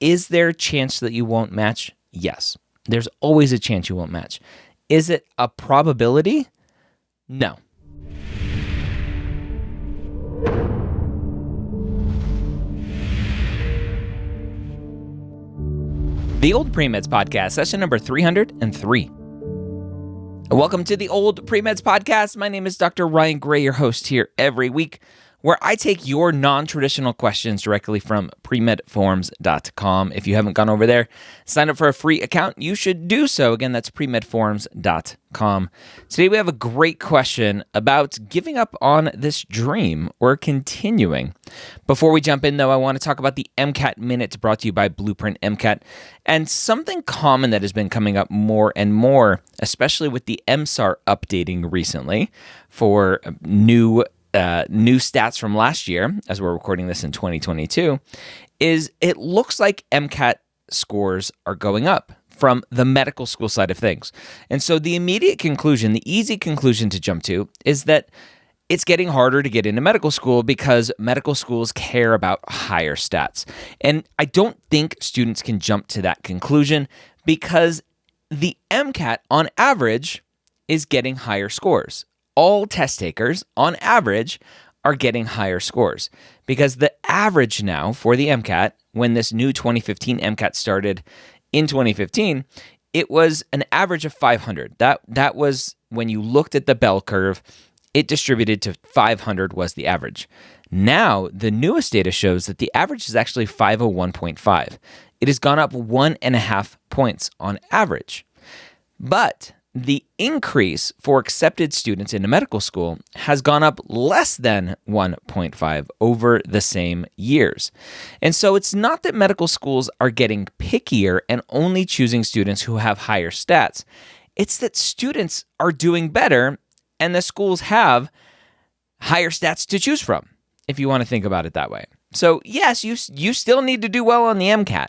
is there a chance that you won't match? Yes. There's always a chance you won't match. Is it a probability? No. The Old PreMeds Podcast, session number 303. Welcome to the Old PreMeds Podcast. My name is Dr. Ryan Gray, your host here every week, where I take your non-traditional questions directly from premedforums.com. If you haven't gone over there, sign up for a free account. You should do so. Again, that's premedforums.com. Today we have a great question about giving up on this dream or continuing. Before we jump in, though, I want to talk about the MCAT Minute brought to you by Blueprint MCAT, and something common that has been coming up more and more, especially with the MSAR updating recently for new stats from last year, as we're recording this in 2022, is it looks like MCAT scores are going up from the medical school side of things. And so the immediate conclusion, the easy conclusion to jump to, is that it's getting harder to get into medical school because medical schools care about higher stats. And I don't think students can jump to that conclusion because the MCAT, on average, is getting higher scores. All test takers, on average, are getting higher scores because the average now for the MCAT, when this new 2015 MCAT started in 2015, it was an average of 500. That was when you looked at the bell curve, it distributed to 500 was the average. Now, the newest data shows that the average is actually 501.5. It has gone up 1.5 points on average. But the increase for accepted students into medical school has gone up less than 1.5 over the same years. And so it's not that medical schools are getting pickier and only choosing students who have higher stats. It's that students are doing better and the schools have higher stats to choose from, if you want to think about it that way. So yes, you still need to do well on the MCAT,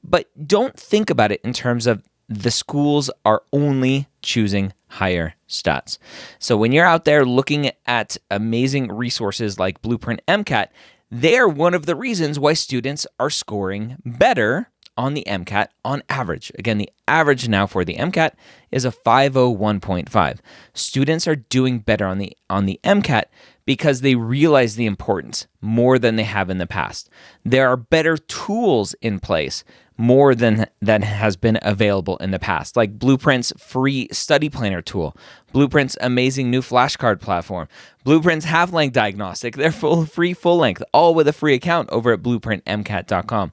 but don't think about it in terms of the schools are only choosing higher stats. So when you're out there looking at amazing resources like Blueprint MCAT, they're one of the reasons why students are scoring better on the MCAT on average. Again, the average now for the MCAT is a 501.5. Students are doing better on the MCAT because they realize the importance more than they have in the past. There are better tools in place more than has been available in the past, like Blueprint's free study planner tool, Blueprint's amazing new flashcard platform, Blueprint's half-length diagnostic, they're free full-length, all with a free account over at blueprintmcat.com.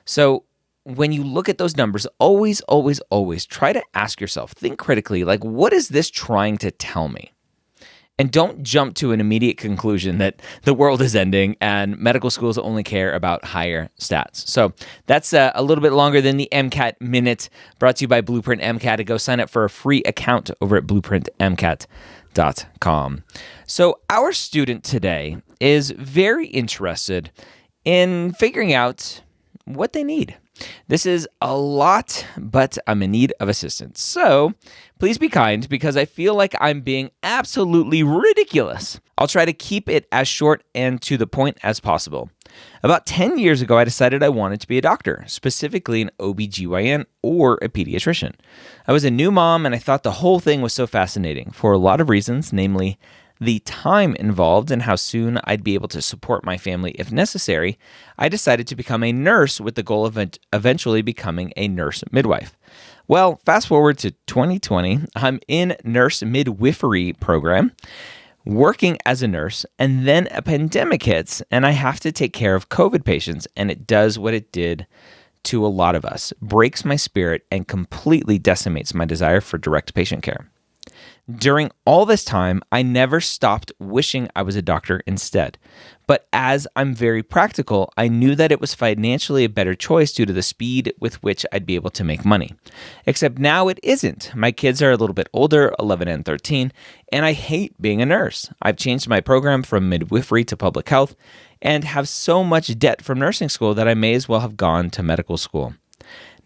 So when you look at those numbers, always try to ask yourself, think critically, like, what is this trying to tell me? And don't jump to an immediate conclusion that the world is ending and medical schools only care about higher stats. So that's a little bit longer than the MCAT Minute brought to you by Blueprint MCAT. To go sign up for a free account over at blueprintmcat.com. So our student today is very interested in figuring out what they need. This is a lot, but I'm in need of assistance. So please be kind because I feel like I'm being absolutely ridiculous. I'll try to keep it as short and to the point as possible. About 10 years ago, I decided I wanted to be a doctor, specifically an OBGYN or a pediatrician. I was a new mom and I thought the whole thing was so fascinating for a lot of reasons, namely the time involved and how soon I'd be able to support my family if necessary. I decided to become a nurse with the goal of eventually becoming a nurse midwife. Well, fast forward to 2020, I'm in nurse midwifery program, working as a nurse, and then a pandemic hits, and I have to take care of COVID patients, and it does what it did to a lot of us, breaks my spirit, and completely decimates my desire for direct patient care. During all this time, I never stopped wishing I was a doctor instead. But as I'm very practical, I knew that it was financially a better choice due to the speed with which I'd be able to make money. Except now it isn't. My kids are a little bit older, 11 and 13, and I hate being a nurse. I've changed my program from midwifery to public health and have so much debt from nursing school that I may as well have gone to medical school.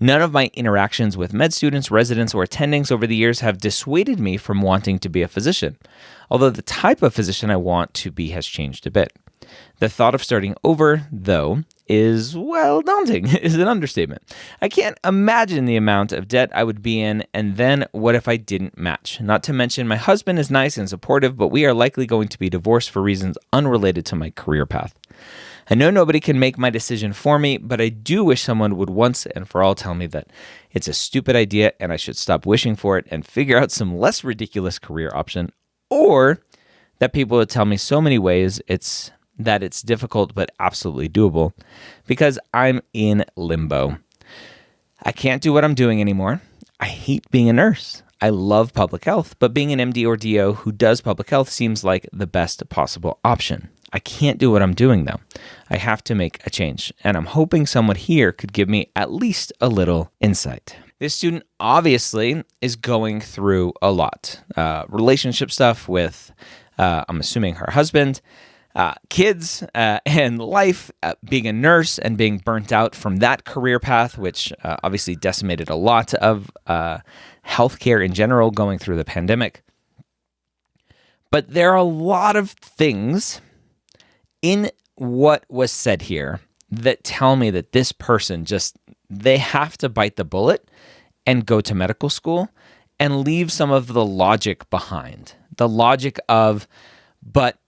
None of my interactions with med students, residents, or attendings over the years have dissuaded me from wanting to be a physician, although the type of physician I want to be has changed a bit. The thought of starting over, though, is, well, daunting is an understatement. I can't imagine the amount of debt I would be in, and then what if I didn't match? Not to mention my husband is nice and supportive, but we are likely going to be divorced for reasons unrelated to my career path. I know nobody can make my decision for me, but I do wish someone would once and for all tell me that it's a stupid idea and I should stop wishing for it and figure out some less ridiculous career option, or that people would tell me so many ways it's difficult but absolutely doable, because I'm in limbo. I can't do what I'm doing anymore. I hate being a nurse. I love public health, but being an MD or DO who does public health seems like the best possible option. I can't do what I'm doing though. I have to make a change, and I'm hoping someone here could give me at least a little insight. This student obviously is going through a lot. Relationship stuff with, I'm assuming, her husband, kids, and life, being a nurse and being burnt out from that career path, which obviously decimated a lot of healthcare in general going through the pandemic. But there are a lot of things in what was said here that tell me that this person they have to bite the bullet and go to medical school and leave some of the logic behind. The logic of but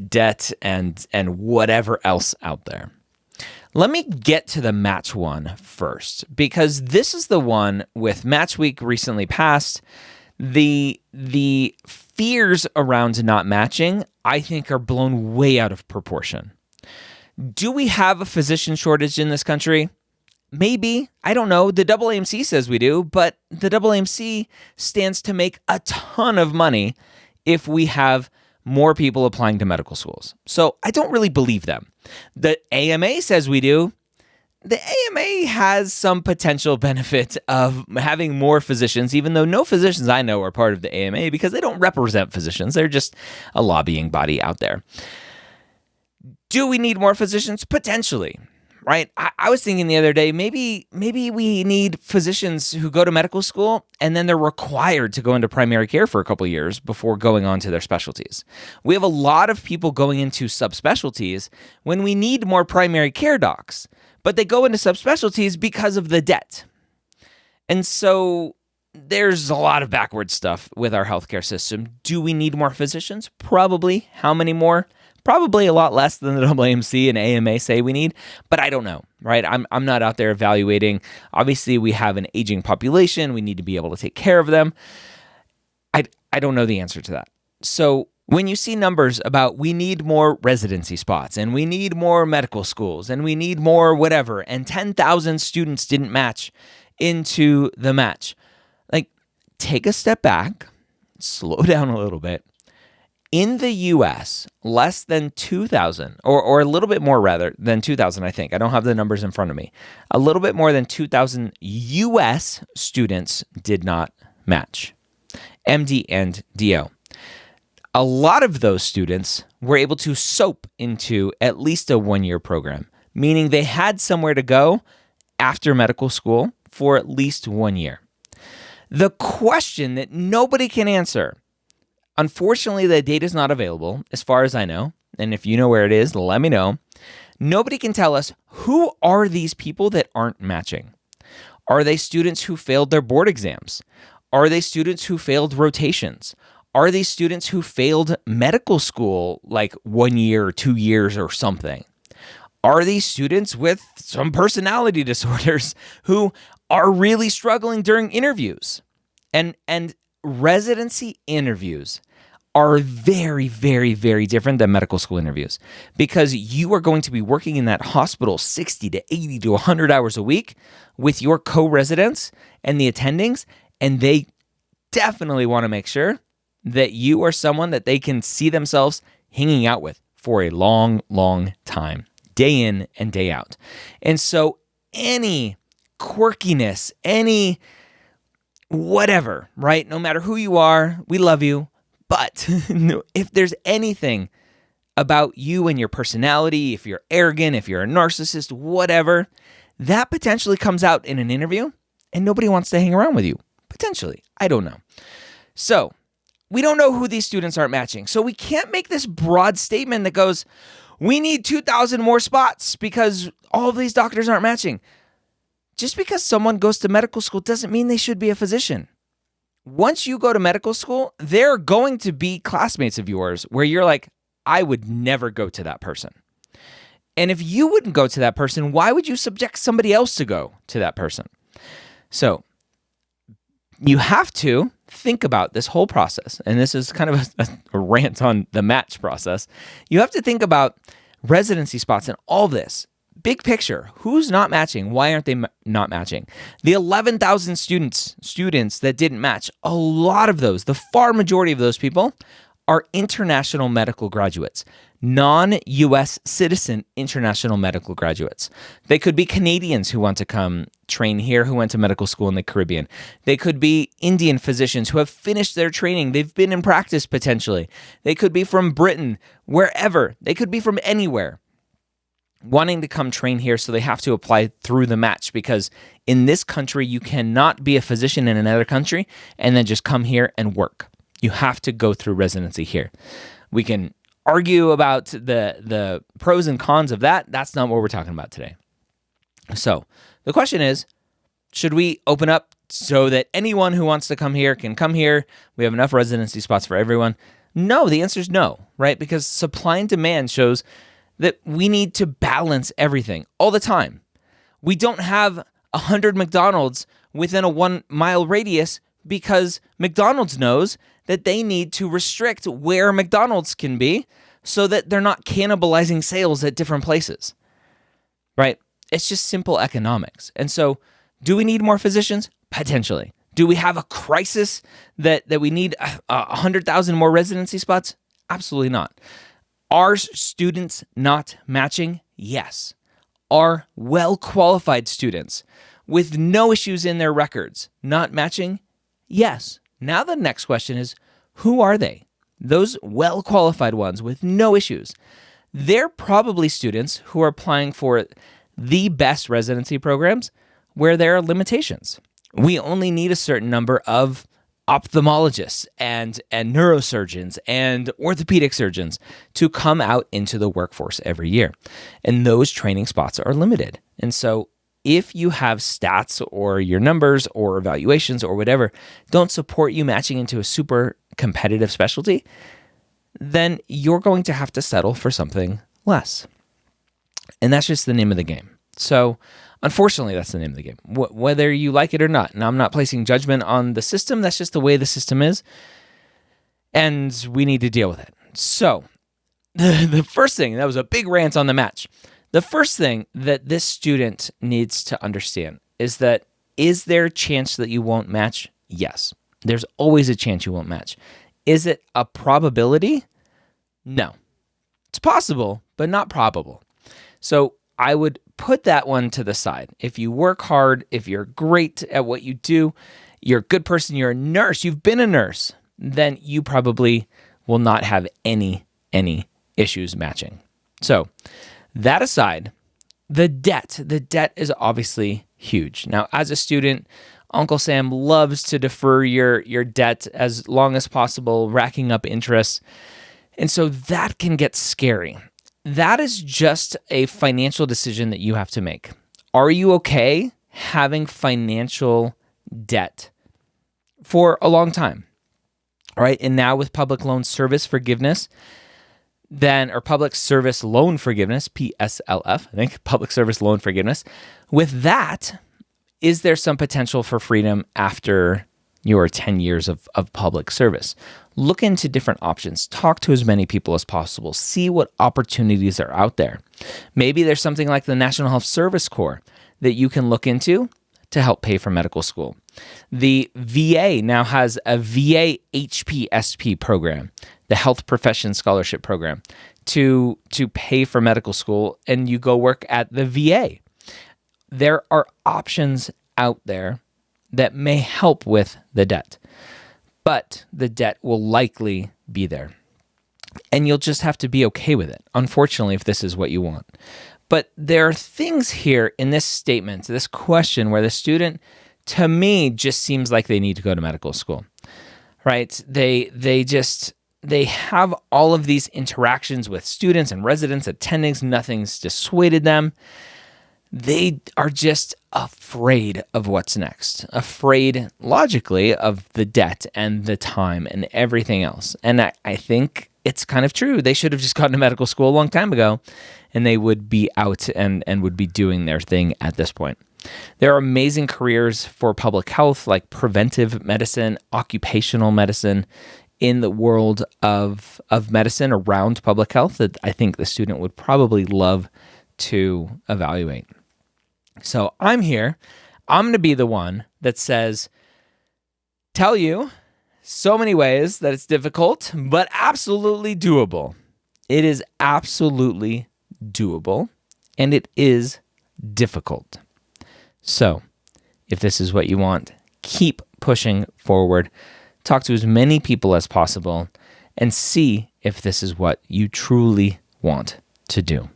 debt and whatever else out there. Let me get to the match one first, because this is the one with Match Week recently passed. The fears around not matching, I think, are blown way out of proportion. Do we have a physician shortage in this country? Maybe. I don't know. The AAMC says we do, but the AAMC stands to make a ton of money if we have more people applying to medical schools. So I don't really believe them. The AMA says we do. The AMA has some potential benefit of having more physicians, even though no physicians I know are part of the AMA because they don't represent physicians. They're just a lobbying body out there. Do we need more physicians? Potentially, right? I was thinking the other day, maybe we need physicians who go to medical school and then they're required to go into primary care for a couple of years before going on to their specialties. We have a lot of people going into subspecialties when we need more primary care docs, but they go into subspecialties because of the debt. And so there's a lot of backward stuff with our healthcare system. Do we need more physicians? Probably. How many more? Probably a lot less than the AAMC and AMA say we need, but I don't know, right? I'm not out there evaluating. Obviously, we have an aging population. We need to be able to take care of them. I don't know the answer to that. So when you see numbers about we need more residency spots and we need more medical schools and we need more whatever, and 10,000 students didn't match into the match, like, take a step back, slow down a little bit. In the U.S., less than 2,000, or a little bit more rather than 2,000, I think. I don't have the numbers in front of me. A little bit more than 2,000 U.S. students did not match, MD and DO. A lot of those students were able to soap into at least a one-year program, meaning they had somewhere to go after medical school for at least 1 year. The question that nobody can answer, unfortunately, the data is not available as far as I know, and if you know where it is, let me know. Nobody can tell us, who are these people that aren't matching? Are they students who failed their board exams? Are they students who failed rotations? Are these students who failed medical school like 1 year or 2 years or something? Are these students with some personality disorders who are really struggling during interviews? And residency interviews are very, very, very different than medical school interviews, because you are going to be working in that hospital 60 to 80 to 100 hours a week with your co-residents and the attendings, and they definitely want to make sure that you are someone that they can see themselves hanging out with for a long, long time, day in and day out. And so any quirkiness, any whatever, right? No matter who you are, we love you. But if there's anything about you and your personality, if you're arrogant, if you're a narcissist, whatever, that potentially comes out in an interview and nobody wants to hang around with you. Potentially. I don't know. So we don't know who these students aren't matching. So we can't make this broad statement that goes, we need 2,000 more spots because all of these doctors aren't matching. Just because someone goes to medical school doesn't mean they should be a physician. Once you go to medical school, there are going to be classmates of yours where you're like, I would never go to that person. And if you wouldn't go to that person, why would you subject somebody else to go to that person? So you have to think about this whole process. And this is kind of a rant on the match process. You have to think about residency spots and all this. Big picture, who's not matching? Why aren't they not matching? The 11,000 students that didn't match, a lot of those, the far majority of those people are international medical graduates, non-U.S. citizen international medical graduates. They could be Canadians who want to come train here, who went to medical school in the Caribbean. They could be Indian physicians who have finished their training. They've been in practice potentially. They could be from Britain, wherever. They could be from anywhere, wanting to come train here, so they have to apply through the match, because in this country, you cannot be a physician in another country and then just come here and work. You have to go through residency here. We can argue about the pros and cons of that. That's not what we're talking about today. So the question is, should we open up so that anyone who wants to come here can come here? We have enough residency spots for everyone? No, the answer is no, right? Because supply and demand shows that we need to balance everything all the time. We don't have 100 McDonald's within a 1 mile radius because McDonald's knows that they need to restrict where McDonald's can be so that they're not cannibalizing sales at different places, right? It's just simple economics. And so do we need more physicians? Potentially. Do we have a crisis that we need 100,000 more residency spots? Absolutely not. Are students not matching? Yes. Are well-qualified students with no issues in their records not matching? Yes. Now the next question is, who are they? Those well-qualified ones with no issues. They're probably students who are applying for the best residency programs where there are limitations. We only need a certain number of ophthalmologists and neurosurgeons and orthopedic surgeons to come out into the workforce every year. And those training spots are limited. And so if you have stats or your numbers or evaluations or whatever don't support you matching into a super competitive specialty, then you're going to have to settle for something less. And that's just the name of the game. So unfortunately, that's the name of the game, whether you like it or not. And I'm not placing judgment on the system. That's just the way the system is. And we need to deal with it. So the first thing, that was a big rant on the match. The first thing that this student needs to understand is that, is there a chance that you won't match? Yes. There's always a chance you won't match. Is it a probability? No. It's possible, but not probable. So I would put that one to the side. If you work hard, if you're great at what you do, you're a good person, you're a nurse, you've been a nurse, then you probably will not have any issues matching. So that aside, the debt is obviously huge. Now, as a student, Uncle Sam loves to defer your debt as long as possible, racking up interest. And so that can get scary. That is just a financial decision that you have to make. Are you okay having financial debt for a long time? All right. And now with public loan service forgiveness, or public service loan forgiveness, PSLF, I think, public service loan forgiveness. With that, is there some potential for freedom after your 10 years of public service? Look into different options. Talk to as many people as possible. See what opportunities are out there. Maybe there's something like the National Health Service Corps that you can look into to help pay for medical school. The VA now has a VA HPSP program, the Health Profession Scholarship Program, to pay for medical school, and you go work at the VA. There are options out there that may help with the debt, but the debt will likely be there. And you'll just have to be okay with it, unfortunately, if this is what you want. But there are things here in this statement, this question, where the student, to me, just seems like they need to go to medical school, right? They just, they have all of these interactions with students and residents, attendings. Nothing's dissuaded them. They are just afraid of what's next, afraid logically of the debt and the time and everything else. And I think it's kind of true. They should have just gotten to medical school a long time ago, and they would be out and would be doing their thing at this point. There are amazing careers for public health, like preventive medicine, occupational medicine, in the world of medicine around public health that I think the student would probably love to evaluate. So I'm here. I'm going to be the one that says, tell you so many ways that it's difficult, but absolutely doable. It is absolutely doable, and it is difficult. So if this is what you want, keep pushing forward. Talk to as many people as possible and see if this is what you truly want to do.